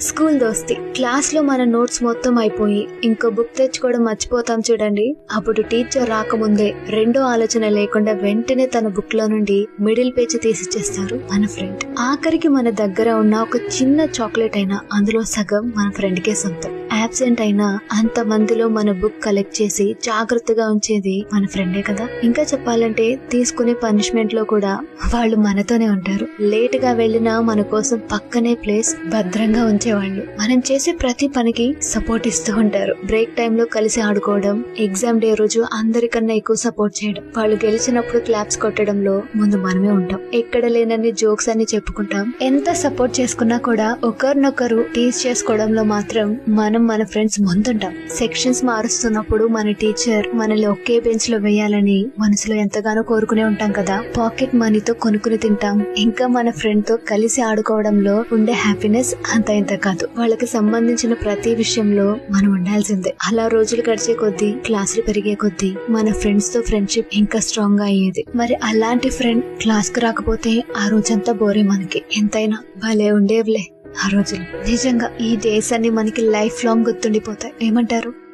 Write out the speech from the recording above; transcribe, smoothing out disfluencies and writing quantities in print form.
School దోస్తి. Class లో మన నోట్స్ మొత్తం అయిపోయి ఇంకో బుక్ తెచ్చుకోవడం మర్చిపోతాం చూడండి. అప్పుడు టీచర్ రాకముందే రెండో ఆలోచన లేకుండా వెంటనే తన బుక్ లో నుండి మిడిల్ పేజ్ తీసిచ్చేస్తారు మన ఫ్రెండ్. ఆఖరికి మన దగ్గర ఉన్న ఒక చిన్న చాక్లెట్ అయినా అందులో సగం మన ఫ్రెండ్ కే సొంతం. యాబ్సెంట్ అయినా అంత మందిలో మన బుక్ కలెక్ట్ చేసి జాగ్రత్తగా ఉంచేది మన ఫ్రెండే కదా. ఇంకా చెప్పాలంటే తీసుకునే పనిష్మెంట్ లో కూడా వాళ్ళు మనతోనే ఉంటారు. లేట్ గా వెళ్ళినా మన కోసం పక్కనే ప్లేస్ భద్రంగా ఉంచేవాళ్ళు. మనం చేసే ప్రతి పనికి సపోర్ట్ ఇస్తూ ఉంటారు. బ్రేక్ టైమ్ లో కలిసి ఆడుకోవడం, ఎగ్జామ్ డే రోజు అందరికన్నా ఎక్కువ సపోర్ట్ చేయడం, వాళ్ళు గెలిచినప్పుడు క్లాప్స్ కొట్టడంలో ముందు మనమే ఉంటాం. ఎక్కడ లేనన్ని జోక్స్ అని చెప్పుకుంటాం. ఎంత సపోర్ట్ చేసుకున్నా కూడా ఒకరినొకరు టీజ్ చేసుకోవడంలో మాత్రం మనం మన ఫ్రెండ్స్ ముందుంటాం. సెక్షన్స్ మారుస్తున్నప్పుడు మన టీచర్ మనల్ని ఒకే బెంచ్ లో వేయాలని మనసులో ఎంతగానో కోరుకునే ఉంటాం కదా. పాకెట్ మనీతో కొనుక్కుని తింటాం. ఇంకా మన ఫ్రెండ్ తో కలిసి ఆడుకోవడంలో ఉండే హ్యాపీనెస్ అంత ఇంత కాదు. వాళ్ళకి సంబంధించిన ప్రతి విషయంలో మనం ఉండాల్సిందే. అలా రోజులు గడిచే కొద్దీ, క్లాసులు పెరిగే కొద్దీ మన ఫ్రెండ్స్ తో ఫ్రెండ్షిప్ ఇంకా స్ట్రాంగ్ గా అయ్యేది. మరి అలాంటి ఫ్రెండ్ క్లాస్ కు రాకపోతే ఆ రోజంతా బోరే మనకి. ఎంతైనా భలే ఉండేవిలే ఆ రోజులు. నిజంగా ఈ డేస్ అన్ని మనకి లైఫ్ లాంగ్ గుర్తుండిపోతాయి. ఏమంటారు?